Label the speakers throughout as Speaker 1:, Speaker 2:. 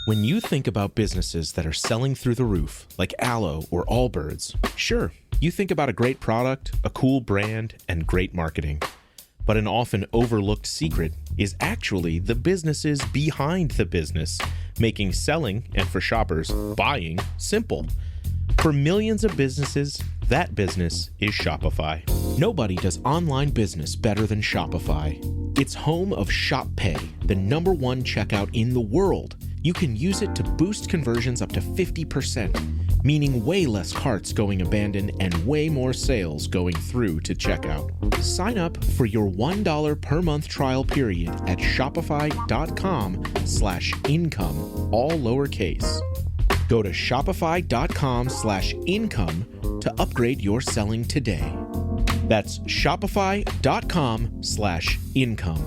Speaker 1: When you think about businesses that are selling through the roof, like Aloe or Allbirds, sure, you think about a great product, a cool brand, and great marketing. But an often overlooked secret is actually the businesses behind the business, making selling, and for shoppers, buying, simple. For millions of businesses, that business is Shopify. Nobody does online business better than Shopify. It's home of Shop Pay, the #1 checkout in the world. You can use it to boost conversions up to 50%, meaning way less carts going abandoned and way more sales going through to checkout. Sign up for your $1 per month trial period at shopify.com/income, all lowercase. Go to shopify.com/income to upgrade your selling today. That's shopify.com/income.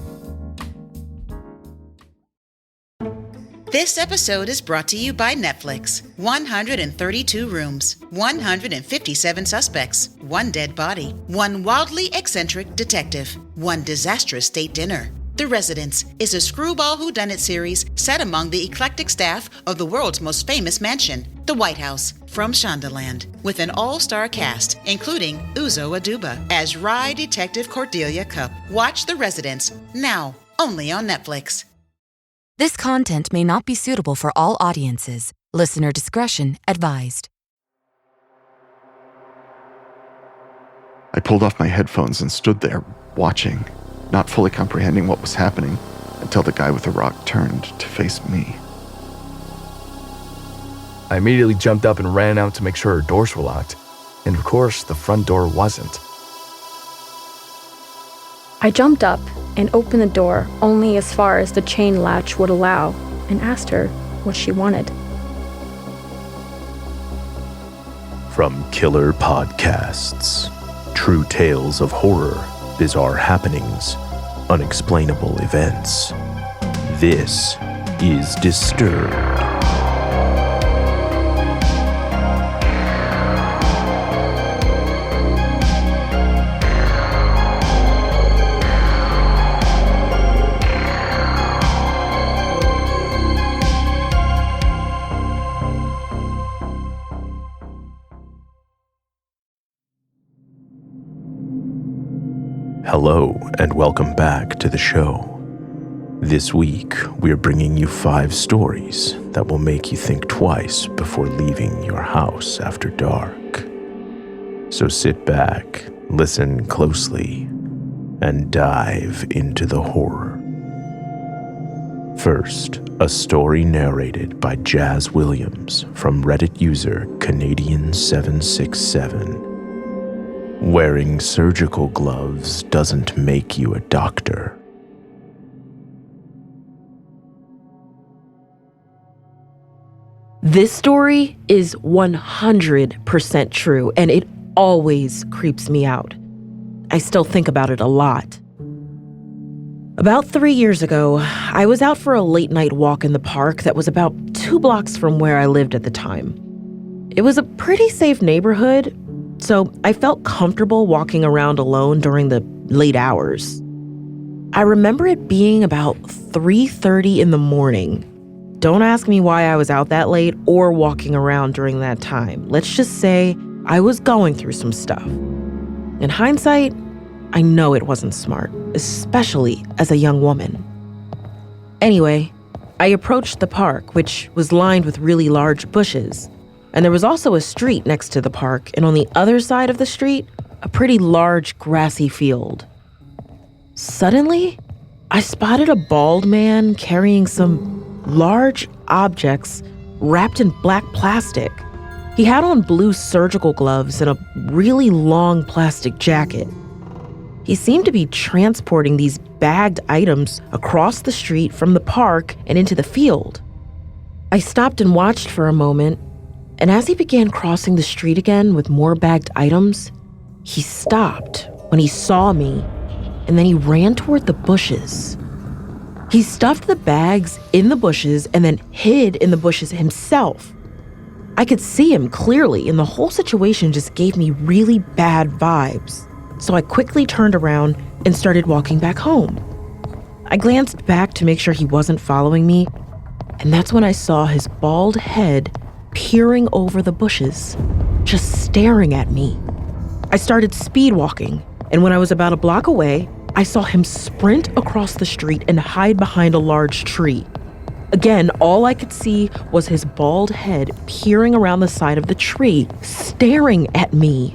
Speaker 2: This episode is brought to you by Netflix. 132 rooms, 157 suspects, 1 dead body, 1 wildly eccentric detective, 1 disastrous date dinner. The Residence is a screwball whodunit series set among the eclectic staff of the world's most famous mansion, the White House, from Shondaland, with an all-star cast, including Uzo Aduba as Rye Detective Cordelia Cup. Watch The Residence, now, only on Netflix.
Speaker 3: This content may not be suitable for all audiences. Listener discretion advised.
Speaker 4: I pulled off my headphones and stood there, watching, not fully comprehending what was happening, until the guy with the rock turned to face me.
Speaker 5: I immediately jumped up and ran out to make sure her doors were locked, and of course, the front door wasn't.
Speaker 6: I jumped up and opened the door only as far as the chain latch would allow and asked her what she wanted.
Speaker 7: From Killer Podcasts, true tales of horror, bizarre happenings, unexplainable events. This is Disturbed. Hello, and welcome back to the show. This week, we're bringing you 5 stories that will make you think twice before leaving your house after dark. So sit back, listen closely, and dive into the horror. First, a story narrated by Jhas Williams from Reddit user Canadian767. Wearing surgical gloves doesn't make you a doctor.
Speaker 8: This story is 100% true, and it always creeps me out. I still think about it a lot. About 3 years ago, I was out for a late-night walk in the park that was about 2 blocks from where I lived at the time. It was a pretty safe neighborhood, so I felt comfortable walking around alone during the late hours. I remember it being about 3:30 in the morning. Don't ask me why I was out that late or walking around during that time. Let's just say I was going through some stuff. In hindsight, I know it wasn't smart, especially as a young woman. Anyway, I approached the park, which was lined with really large bushes. And there was also a street next to the park, and on the other side of the street, a pretty large grassy field. Suddenly, I spotted a bald man carrying some large objects wrapped in black plastic. He had on blue surgical gloves and a really long plastic jacket. He seemed to be transporting these bagged items across the street from the park and into the field. I stopped and watched for a moment, and as he began crossing the street again with more bagged items, he stopped when he saw me, and then he ran toward the bushes. He stuffed the bags in the bushes and then hid in the bushes himself. I could see him clearly, and the whole situation just gave me really bad vibes. So I quickly turned around and started walking back home. I glanced back to make sure he wasn't following me, And that's when I saw his bald head peering over the bushes, just staring at me. I started speed walking, and when I was about a block away, I saw him sprint across the street and hide behind a large tree. Again, all I could see was his bald head peering around the side of the tree, staring at me.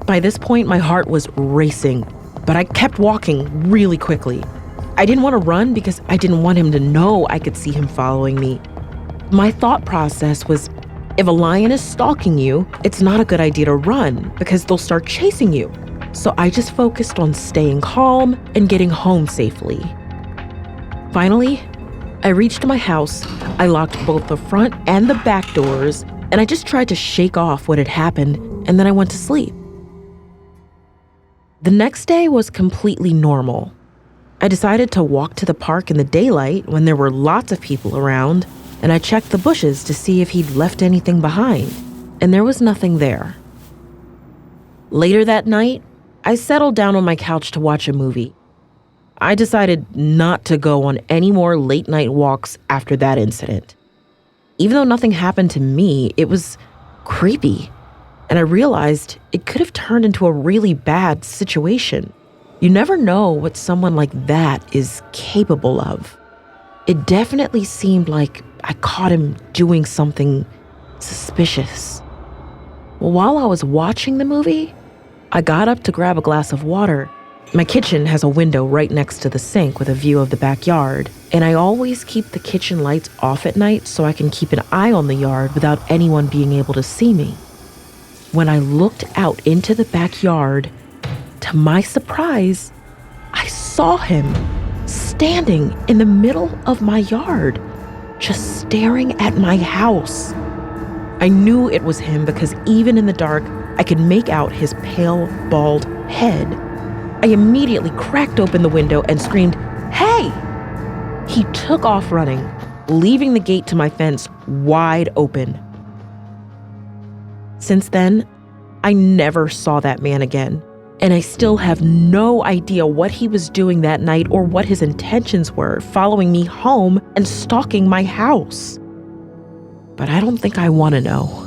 Speaker 8: By this point, my heart was racing, but I kept walking really quickly. I didn't want to run because I didn't want him to know I could see him following me. My thought process was, if a lion is stalking you, it's not a good idea to run because they'll start chasing you. So I just focused on staying calm and getting home safely. Finally, I reached my house. I locked both the front and the back doors, and I just tried to shake off what had happened, and then I went to sleep. The next day was completely normal. I decided to walk to the park in the daylight when there were lots of people around, and I checked the bushes to see if he'd left anything behind, and there was nothing there. Later that night, I settled down on my couch to watch a movie. I decided not to go on any more late-night walks after that incident. Even though nothing happened to me, it was creepy, and I realized it could have turned into a really bad situation. You never know what someone like that is capable of. It definitely seemed like I caught him doing something suspicious. Well, while I was watching the movie, I got up to grab a glass of water. My kitchen has a window right next to the sink with a view of the backyard, and I always keep the kitchen lights off at night so I can keep an eye on the yard without anyone being able to see me. When I looked out into the backyard, to my surprise, I saw him standing in the middle of my yard, just staring at my house. I knew it was him because even in the dark, I could make out his pale, bald head. I immediately cracked open the window and screamed, "Hey!" He took off running, leaving the gate to my fence wide open. Since then, I never saw that man again, and I still have no idea what he was doing that night or what his intentions were, following me home and stalking my house. But I don't think I want to know.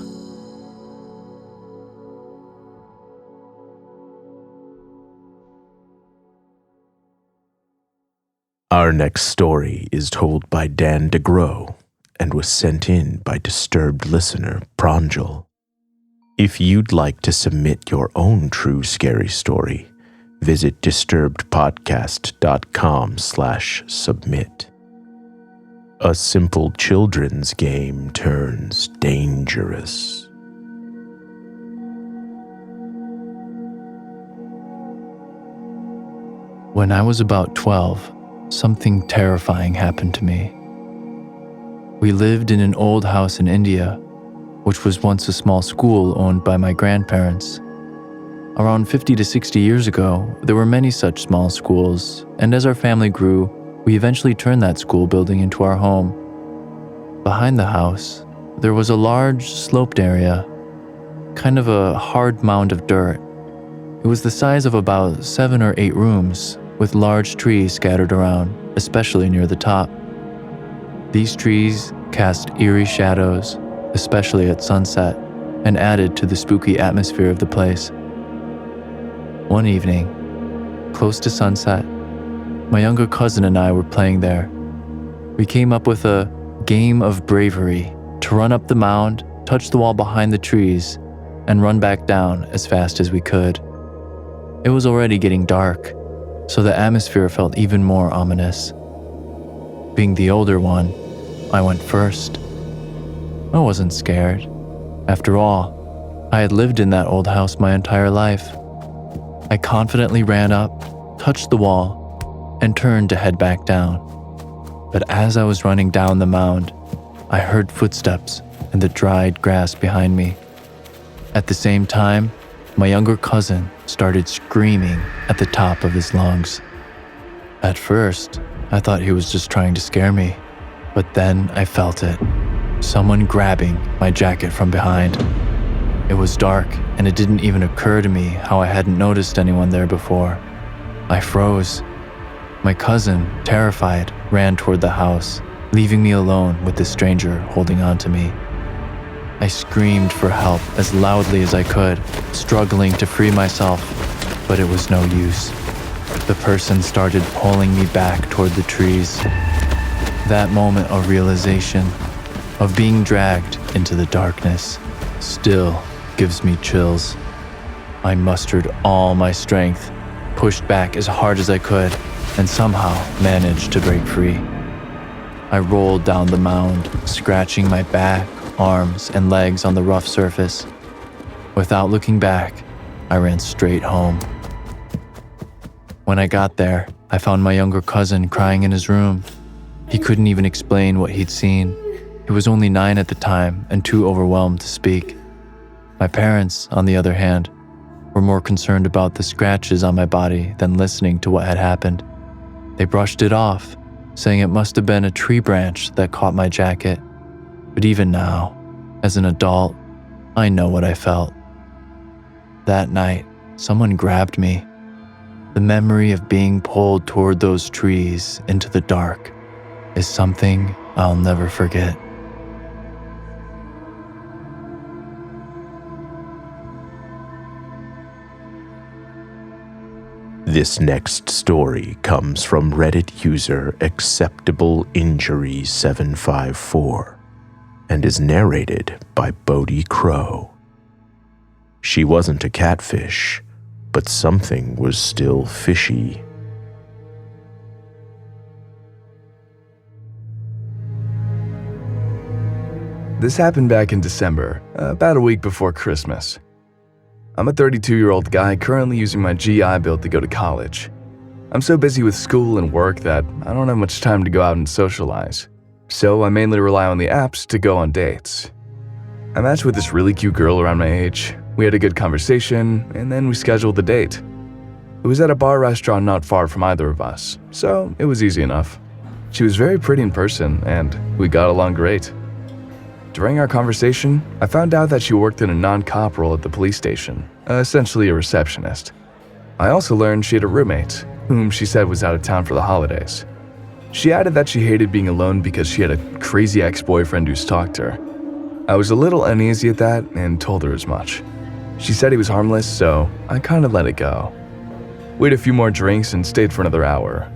Speaker 7: Our next story is told by Dan Groh and was sent in by disturbed listener Pranjal. If you'd like to submit your own true scary story, visit disturbedpodcast.com/submit. A simple children's game turns dangerous.
Speaker 9: When I was about 12, something terrifying happened to me. We lived in an old house in India, which was once a small school owned by my grandparents. Around 50 to 60 years ago, there were many such small schools, and as our family grew, we eventually turned that school building into our home. Behind the house, there was a large sloped area, kind of a hard mound of dirt. It was the size of about 7 or 8 rooms, with large trees scattered around, especially near the top. These trees cast eerie shadows, especially at sunset, and added to the spooky atmosphere of the place. One evening, close to sunset, my younger cousin and I were playing there. We came up with a game of bravery to run up the mound, touch the wall behind the trees, and run back down as fast as we could. It was already getting dark, so the atmosphere felt even more ominous. Being the older one, I went first. I wasn't scared. After all, I had lived in that old house my entire life. I confidently ran up, touched the wall, and turned to head back down. But as I was running down the mound, I heard footsteps in the dried grass behind me. At the same time, my younger cousin started screaming at the top of his lungs. At first, I thought he was just trying to scare me, but then I felt it. Someone grabbing my jacket from behind. It was dark, and it didn't even occur to me how I hadn't noticed anyone there before. I froze. My cousin, terrified, ran toward the house, leaving me alone with this stranger holding on to me. I screamed for help as loudly as I could, struggling to free myself, but it was no use. The person started pulling me back toward the trees. That moment of realization, of being dragged into the darkness, still gives me chills. I mustered all my strength, pushed back as hard as I could, and somehow managed to break free. I rolled down the mound, scratching my back, arms, and legs on the rough surface. Without looking back, I ran straight home. When I got there, I found my younger cousin crying in his room. He couldn't even explain what he'd seen. He was only 9 at the time and too overwhelmed to speak. My parents, on the other hand, were more concerned about the scratches on my body than listening to what had happened. They brushed it off, saying it must have been a tree branch that caught my jacket. But even now, as an adult, I know what I felt. That night, someone grabbed me. The memory of being pulled toward those trees into the dark is something I'll never forget.
Speaker 7: This next story comes from Reddit user AcceptableInjury754 and is narrated by Bodhi Crowe. She wasn't a catfish, but something was still fishy.
Speaker 5: This happened back in December, about a week before Christmas. I'm a 32-year-old guy currently using my GI Bill to go to college. I'm so busy with school and work that I don't have much time to go out and socialize, so I mainly rely on the apps to go on dates. I matched with this really cute girl around my age. We had a good conversation, and then we scheduled the date. It was at a bar restaurant not far from either of us, so it was easy enough. She was very pretty in person, and we got along great. During our conversation, I found out that she worked in a non-cop role at the police station, essentially a receptionist. I also learned she had a roommate, whom she said was out of town for the holidays. She added that she hated being alone because she had a crazy ex-boyfriend who stalked her. I was a little uneasy at that and told her as much. She said he was harmless, so I kind of let it go. We had a few more drinks and stayed for another hour.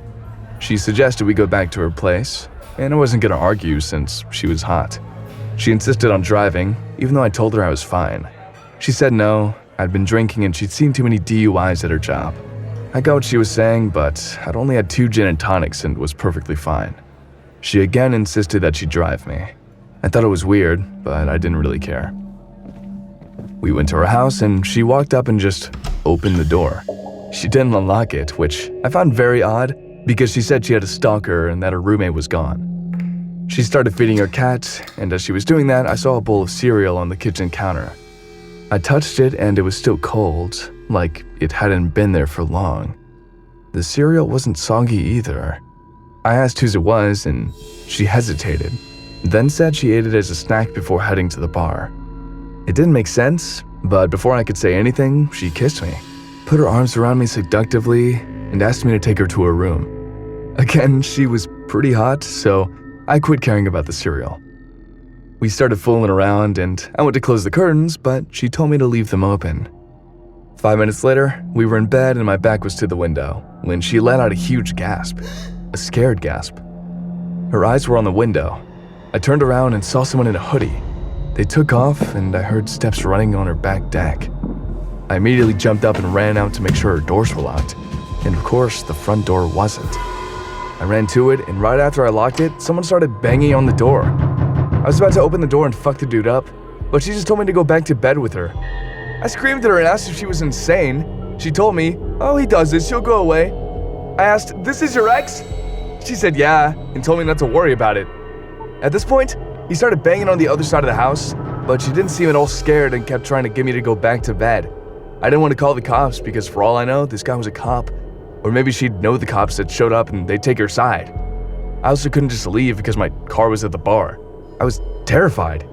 Speaker 5: She suggested we go back to her place, and I wasn't going to argue since she was hot. She insisted on driving, even though I told her I was fine. She said no, I'd been drinking and she'd seen too many DUIs at her job. I got what she was saying, but I'd only had 2 gin and tonics and was perfectly fine. She again insisted that she drive me. I thought it was weird, but I didn't really care. We went to her house and she walked up and just opened the door. She didn't unlock it, which I found very odd because she said she had a stalker and that her roommate was gone. She started feeding her cat, and as she was doing that, I saw a bowl of cereal on the kitchen counter. I touched it and it was still cold, like it hadn't been there for long. The cereal wasn't soggy either. I asked whose it was and she hesitated, then said she ate it as a snack before heading to the bar. It didn't make sense, but before I could say anything, she kissed me, put her arms around me seductively, and asked me to take her to her room. Again, she was pretty hot, so I quit caring about the cereal. We started fooling around and I went to close the curtains, but she told me to leave them open. 5 minutes later, we were in bed and my back was to the window when she let out a huge gasp, a scared gasp. Her eyes were on the window. I turned around and saw someone in a hoodie. They took off and I heard steps running on her back deck. I immediately jumped up and ran out to make sure her doors were locked, and of course the front door wasn't. I ran to it, and right after I locked it, someone started banging on the door. I was about to open the door and fuck the dude up, but she just told me to go back to bed with her. I screamed at her and asked if she was insane. She told me, "Oh, he does this, he'll go away." I asked, "This is your ex?" She said yeah, and told me not to worry about it. At this point, he started banging on the other side of the house, but she didn't seem at all scared and kept trying to get me to go back to bed. I didn't want to call the cops because for all I know, this guy was a cop. Or maybe she'd know the cops that showed up and they'd take her side. I also couldn't just leave because my car was at the bar. I was terrified.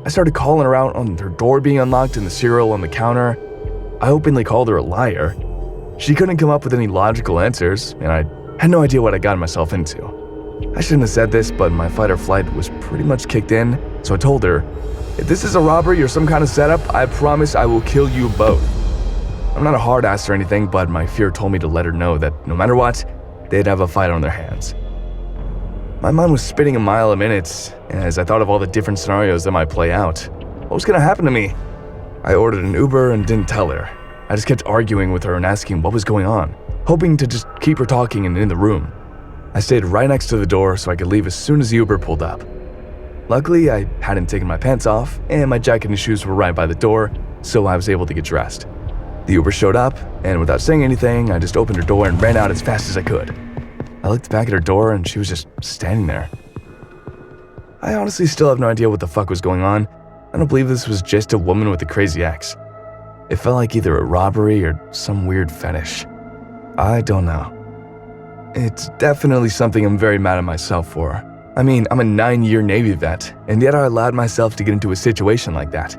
Speaker 5: I started calling her out on her door being unlocked and the cereal on the counter. I openly called her a liar. She couldn't come up with any logical answers, and I had no idea what I got myself into. I shouldn't have said this, but my fight or flight was pretty much kicked in, so I told her, if this is a robbery or some kind of setup, I promise I will kill you both. I'm not a hard ass or anything, but my fear told me to let her know that no matter what, they'd have a fight on their hands. My mind was spinning a mile a minute as I thought of all the different scenarios that might play out. What was gonna happen to me? I ordered an Uber and didn't tell her. I just kept arguing with her and asking what was going on, hoping to just keep her talking and in the room. I stayed right next to the door so I could leave as soon as the Uber pulled up. Luckily, I hadn't taken my pants off and my jacket and shoes were right by the door, so I was able to get dressed. The Uber showed up, and without saying anything, I just opened her door and ran out as fast as I could. I looked back at her door and she was just standing there. I honestly still have no idea what the fuck was going on. I don't believe this was just a woman with a crazy ex. It felt like either a robbery or some weird fetish. I don't know. It's definitely something I'm very mad at myself for. I mean, I'm a 9-year Navy vet, and yet I allowed myself to get into a situation like that.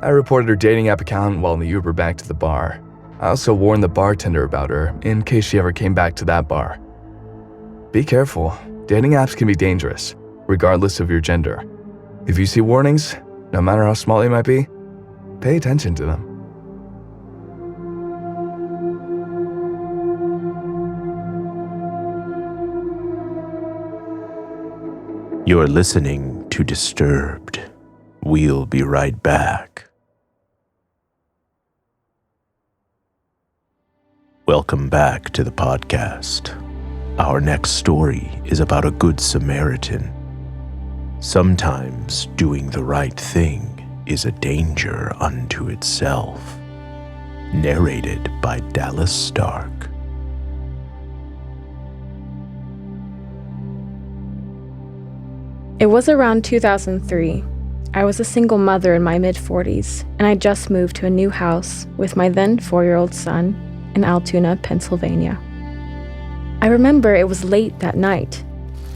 Speaker 5: I reported her dating app account while in the Uber back to the bar. I also warned the bartender about her in case she ever came back to that bar. Be careful. Dating apps can be dangerous, regardless of your gender. If you see warnings, no matter how small they might be, pay attention to them.
Speaker 7: You're listening to Disturbed. We'll be right back. Welcome back to the podcast. Our next story is about a good Samaritan. Sometimes doing the right thing is a danger unto itself. Narrated by Dallas Stark.
Speaker 6: It was around 2003. I was a single mother in my mid-40s, and I just moved to a new house with my then 4-year-old son in Altoona, Pennsylvania. I remember it was late that night.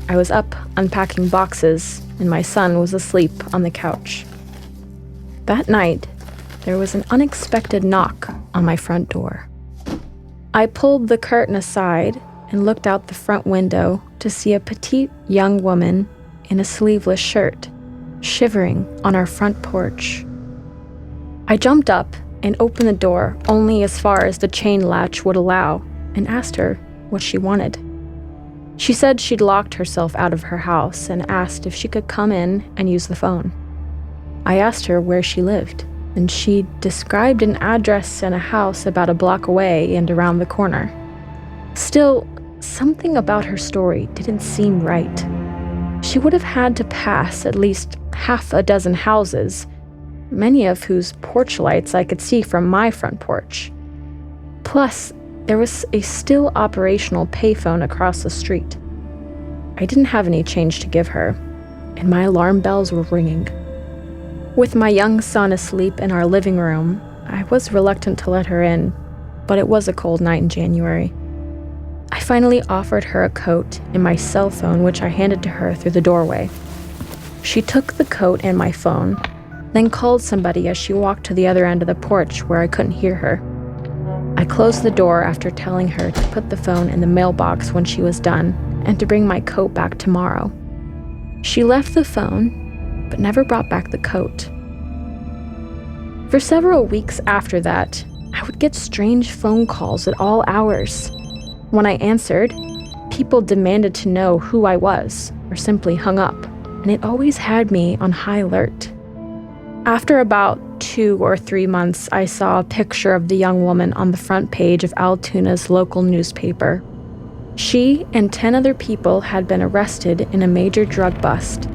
Speaker 6: I was up unpacking boxes, and my son was asleep on the couch. That night, there was an unexpected knock on my front door. I pulled the curtain aside and looked out the front window to see a petite young woman in a sleeveless shirt, shivering on our front porch. I jumped up and opened the door only as far as the chain latch would allow and asked her what she wanted. She said she'd locked herself out of her house and asked if she could come in and use the phone. I asked her where she lived, and she described an address and a house about a block away and around the corner. Still, something about her story didn't seem right. She would have had to pass at least half a dozen houses, many of whose porch lights I could see from my front porch. Plus, there was a still operational payphone across the street. I didn't have any change to give her, and my alarm bells were ringing. With my young son asleep in our living room, I was reluctant to let her in, but it was a cold night in January. I finally offered her a coat and my cell phone, which I handed to her through the doorway. She took the coat and my phone, then called somebody as she walked to the other end of the porch where I couldn't hear her. I closed the door after telling her to put the phone in the mailbox when she was done and to bring my coat back tomorrow. She left the phone, but never brought back the coat. For several weeks after that, I would get strange phone calls at all hours. When I answered, people demanded to know who I was or simply hung up, and it always had me on high alert. After about 2 or 3 months, I saw a picture of the young woman on the front page of Altoona's local newspaper. She and 10 other people had been arrested in a major drug bust,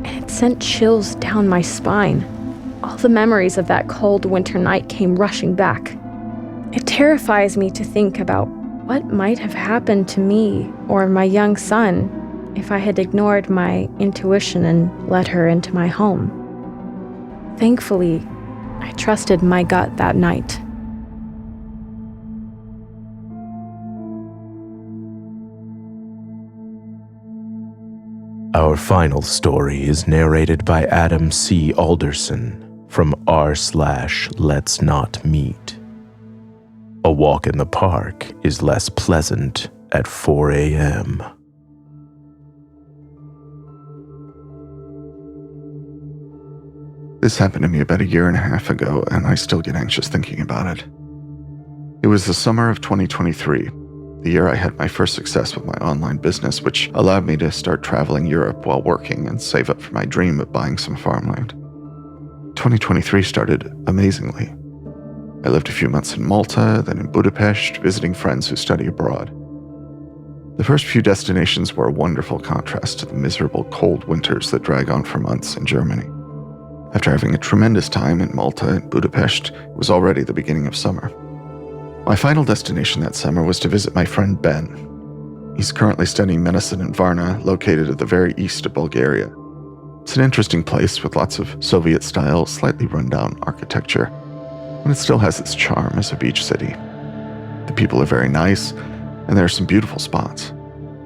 Speaker 6: and it sent chills down my spine. All the memories of that cold winter night came rushing back. It terrifies me to think about what might have happened to me or my young son if I had ignored my intuition and let her into my home. Thankfully, I trusted my gut that night.
Speaker 7: Our final story is narrated by Adam C. Alderson from r/Let's Not Meet. A walk in the park is less pleasant at 4 a.m.
Speaker 4: This happened to me about 1.5 years ago, and I still get anxious thinking about it. It was the summer of 2023, the year I had my first success with my online business, which allowed me to start traveling Europe while working and save up for my dream of buying some farmland. 2023 started amazingly. I lived a few months in Malta, then in Budapest, visiting friends who study abroad. The first few destinations were a wonderful contrast to the miserable cold winters that drag on for months in Germany. After having a tremendous time in Malta and Budapest, it was already the beginning of summer. My final destination that summer was to visit my friend Ben. He's currently studying medicine in Varna, located at the very east of Bulgaria. It's an interesting place with lots of Soviet-style, slightly run-down architecture, and it still has its charm as a beach city. The people are very nice, and there are some beautiful spots.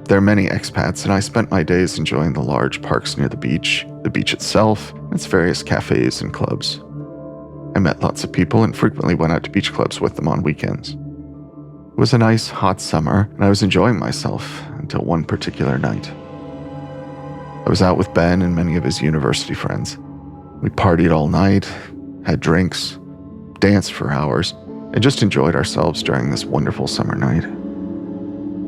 Speaker 4: There are many expats, and I spent my days enjoying the large parks near the beach itself, and its various cafes and clubs. I met lots of people and frequently went out to beach clubs with them on weekends. It was a nice, hot summer, and I was enjoying myself until one particular night. I was out with Ben and many of his university friends. We partied all night, had drinks, danced for hours, and just enjoyed ourselves during this wonderful summer night.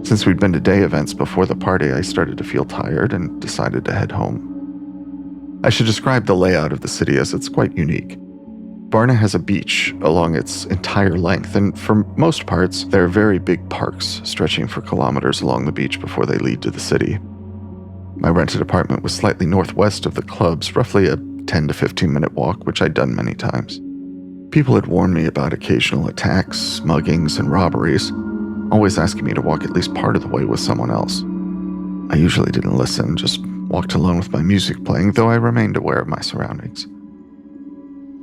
Speaker 4: Since we'd been to day events before the party, I started to feel tired and decided to head home. I should describe the layout of the city as it's quite unique. Varna has a beach along its entire length, and for most parts, there are very big parks stretching for kilometers along the beach before they lead to the city. My rented apartment was slightly northwest of the clubs, roughly a 10 to 15 minute walk, which I'd done many times. People had warned me about occasional attacks, muggings, and robberies, always asking me to walk at least part of the way with someone else. I usually didn't listen, just walked alone with my music playing, though I remained aware of my surroundings.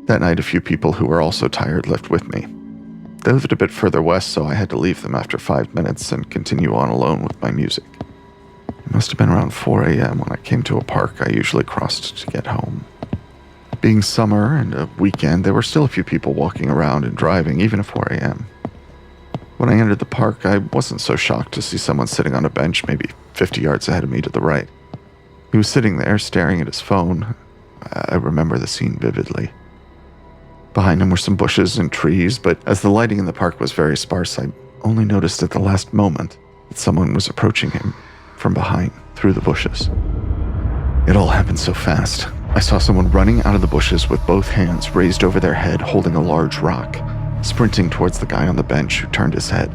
Speaker 4: That night, a few people who were also tired lived with me. They lived a bit further west, so I had to leave them after 5 minutes and continue on alone with my music. It must have been around 4 a.m. when I came to a park I usually crossed to get home. Being summer and a weekend, there were still a few people walking around and driving, even at 4 a.m. When I entered the park, I wasn't so shocked to see someone sitting on a bench maybe 50 yards ahead of me to the right. He was sitting there, staring at his phone. I remember the scene vividly. Behind him were some bushes and trees, but as the lighting in the park was very sparse, I only noticed at the last moment that someone was approaching him from behind, through the bushes. It all happened so fast. I saw someone running out of the bushes with both hands raised over their head, holding a large rock, sprinting towards the guy on the bench who turned his head.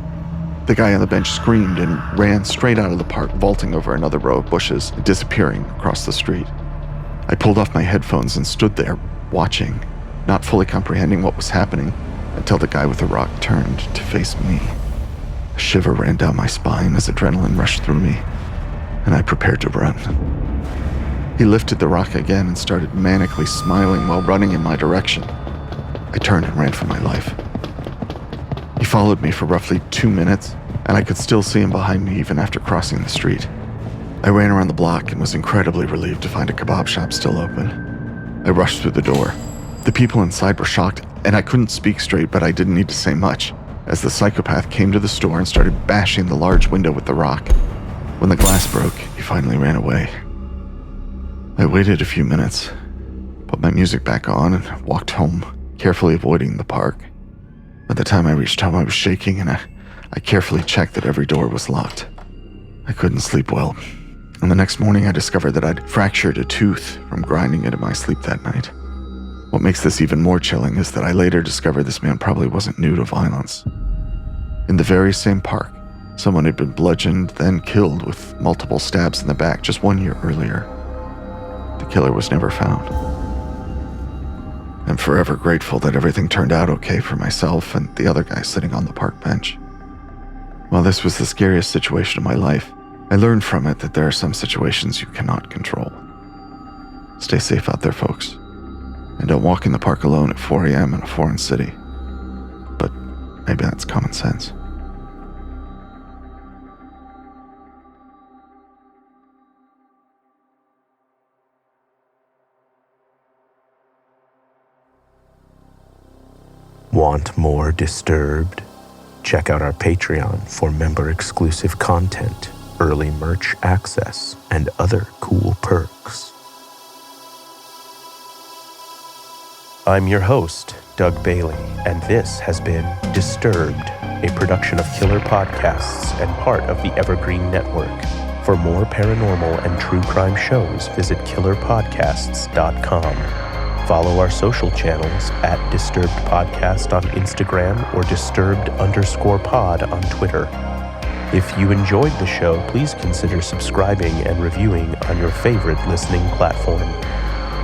Speaker 4: The guy on the bench screamed and ran straight out of the park, vaulting over another row of bushes and disappearing across the street. I pulled off my headphones and stood there, watching, not fully comprehending what was happening, until the guy with the rock turned to face me. A shiver ran down my spine as adrenaline rushed through me, and I prepared to run. He lifted the rock again and started manically smiling while running in my direction. I turned and ran for my life. He followed me for roughly 2 minutes, and I could still see him behind me even after crossing the street. I ran around the block and was incredibly relieved to find a kebab shop still open. I rushed through the door. The people inside were shocked, and I couldn't speak straight, but I didn't need to say much, as the psychopath came to the store and started bashing the large window with the rock. When the glass broke, he finally ran away. I waited a few minutes, put my music back on, and walked home, carefully avoiding the park. By the time I reached home, I was shaking, and I carefully checked that every door was locked. I couldn't sleep well, and the next morning I discovered that I'd fractured a tooth from grinding into my sleep that night. What makes this even more chilling is that I later discovered this man probably wasn't new to violence. In the very same park, someone had been bludgeoned, then killed with multiple stabs in the back just 1 year earlier. The killer was never found. I'm forever grateful that everything turned out okay for myself and the other guy sitting on the park bench. While this was the scariest situation of my life, I learned from it that there are some situations you cannot control. Stay safe out there, folks. And don't walk in the park alone at 4 a.m. in a foreign city. But maybe that's common sense.
Speaker 7: Want more Disturbed? Check out our Patreon for member-exclusive content, early merch access, and other cool perks. I'm your host, Doug Bailey, and this has been Disturbed, a production of Killer Podcasts and part of the Evergreen Network. For more paranormal and true crime shows, visit killerpodcasts.com. Follow our social channels at Disturbed Podcast on Instagram or Disturbed_pod on Twitter. If you enjoyed the show, please consider subscribing and reviewing on your favorite listening platform.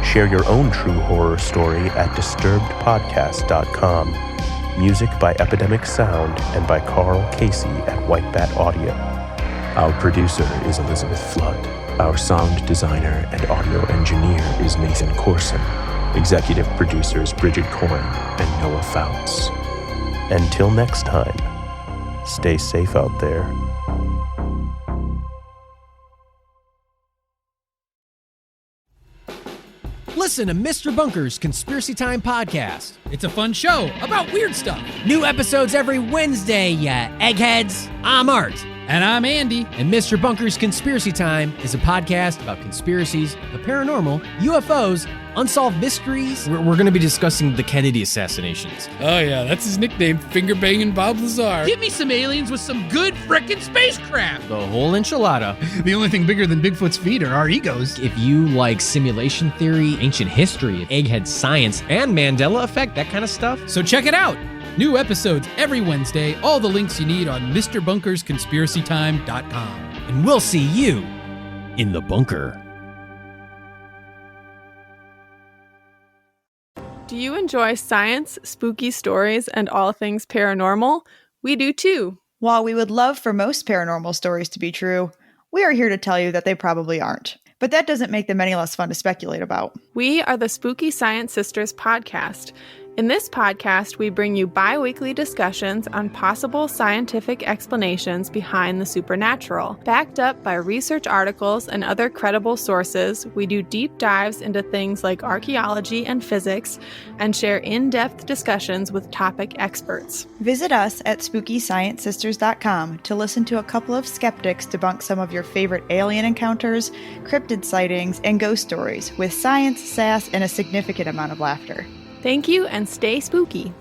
Speaker 7: Share your own true horror story at disturbedpodcast.com. Music by Epidemic Sound and by Carl Casey at White Bat Audio. Our producer is Elizabeth Flood. Our sound designer and audio engineer is Nathan Corson. Executive producers Bridget Coyne and Noah Fouts. Until next time, stay safe out there.
Speaker 10: Listen to Mr. Bunker's Conspiracy Time podcast.
Speaker 11: It's a fun show about weird stuff.
Speaker 10: New episodes every Wednesday, ya eggheads. I'm Art.
Speaker 11: And I'm Andy.
Speaker 10: And Mr. Bunker's Conspiracy Time is a podcast about conspiracies, the paranormal, UFOs, unsolved mysteries.
Speaker 12: We're going to be discussing the Kennedy assassinations.
Speaker 11: Oh yeah, that's his nickname, Finger Banging Bob Lazar. Give me some aliens with some good frickin' spacecraft.
Speaker 12: The whole enchilada.
Speaker 11: The only thing bigger than Bigfoot's feet are our egos.
Speaker 12: If you like simulation theory, ancient history, egghead science, and Mandela effect, that kind of stuff.
Speaker 11: So check it out. New episodes every Wednesday. All the links you need on MrBunkersConspiracyTime.com.
Speaker 10: And we'll see you in the bunker.
Speaker 13: Do you enjoy science, spooky stories, and all things paranormal? We do too.
Speaker 14: While we would love for most paranormal stories to be true, we are here to tell you that they probably aren't. But that doesn't make them any less fun to speculate about.
Speaker 13: We are the Spooky Science Sisters podcast. In this podcast, we bring you bi-weekly discussions on possible scientific explanations behind the supernatural. Backed up by research articles and other credible sources, we do deep dives into things like archaeology and physics, and share in-depth discussions with topic experts.
Speaker 14: Visit us at SpookyScienceSisters.com to listen to a couple of skeptics debunk some of your favorite alien encounters, cryptid sightings, and ghost stories with science, sass, and a significant amount of laughter.
Speaker 13: Thank you, and stay spooky.